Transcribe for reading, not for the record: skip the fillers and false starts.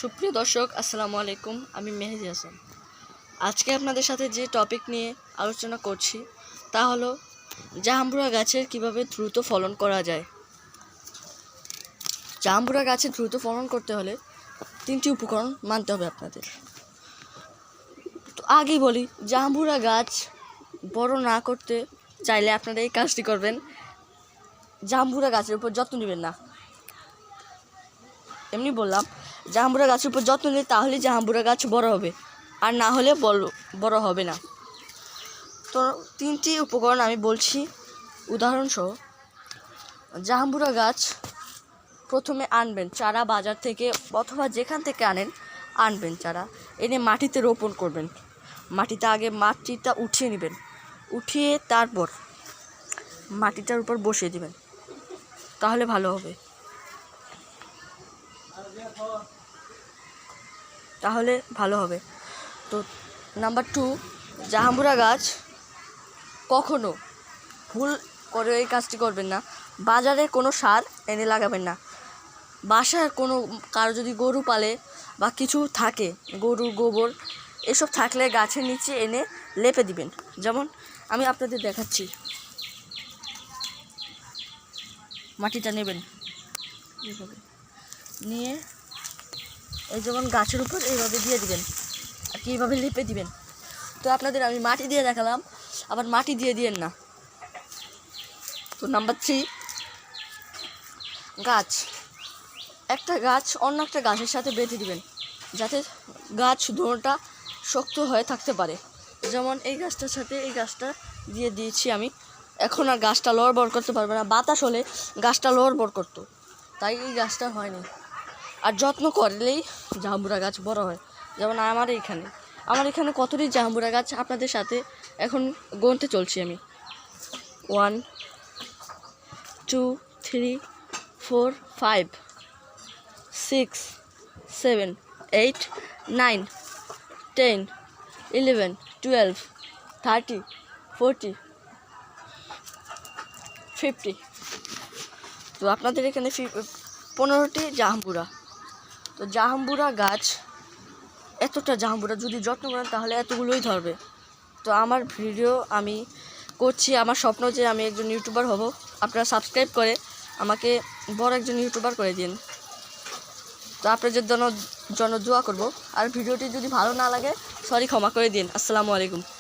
সুপ্রিয় দর্শক, আসসালামু আলাইকুম। আমি মেহেদি হাসান। আজকে আপনাদের সাথে যে টপিক নিয়ে আলোচনা করছি তা হলো জাম্বুরা গাছের কিভাবে দ্রুত ফলন করা যায়। জাম্বুরা গাছে দ্রুত ফলন করতে হলে 3টি উপকরণ মানতে হবে আপনাদের। তো আগেই বলি, জাম্বুরা গাছ বড় না করতে চাইলে আপনারা এই কাজটি করবেন: জাম্বুরা গাছের উপর যত্ন নেবেন না। এমনি বললাম, জাম্বুরা গাছের উপর যত্ন নিলে তাহলে জাম্বুরা গাছ বড় হবে, আর না হলে বড় হবে না। তো 3টি উপকরণ আমি বলছি উদাহরণসহ। জাম্বুরা গাছ প্রথমে আনবেন চারা বাজার থেকে অথবা যেখান থেকে আনবেন চারা, এনে মাটিতে রোপণ করবেন। মাটিতে আগে মাটিটা উঠিয়ে নেবেন, উঠিয়ে তারপর মাটিটার উপর বসিয়ে দিবেন, তাহলে ভালো হবে। তো নাম্বার 2, জাম্বুরা গাছ কখনো ভুল করে এই কাজটি করবেন না। বাজারে কোনো সার এনে লাগাবেন না। বাসার কারো যদি গরু পালে বা কিছু থাকে, গরুর গোবর এসব থাকলে গাছের নিচে এনে লেপে দিবেন। যেমন আমি আপনাদের দেখাচ্ছি, মাটিটা নেবেন, নিয়ে এই যেমন গাছের উপর এইভাবে দিয়ে দিবেন, আর কি এইভাবে লেপে দিবেন। তো আপনাদের আমি মাটি দিয়ে দেখালাম, আবার মাটি দিয়ে দিয়েন না। তো নাম্বার 3, একটা গাছ অন্য একটা গাছের সাথে বেঁধে দিবেন, যাতে গাছ দোনোটা শক্ত হয়ে থাকতে পারে। যেমন এই গাছটার সাথে এই গাছটা দিয়ে দিয়েছি আমি, এখন আর গাছটা লড়বড় করতে পারবে না। বাতাস হলে গাছটা লড়বড় করতো, তাই এই গাছটা হয়নি। আর যত্ন করলেই জাম্বুরা গাছ বড় হয়। যেমন আমার এখানে কতটি জাম্বুরা গাছ আপনাদের সাথে এখন গুনতে চলছি আমি। 1 2 3 4 5 6 7 8 9 10 11 12 30 40 50। তো আপনাদের এখানে 15টি জাম্বুরা। তো জাম্বুরা গাছ, এতটা জাম্বুরা যদি যত্ন করেন তাহলে এতগুলোই ধরবে। তো আমার ভিডিও আমি করছি, আমার স্বপ্ন যে আমি একজন ইউটিউবার হব। আপনারা সাবস্ক্রাইব করে আমাকে বড় একজন ইউটিউবার করে দিন। তো আপনাদের জন্য দোয়া করব। আর ভিডিওটি যদি ভালো না লাগে ক্ষমা করে দিন। আসসালামু আলাইকুম।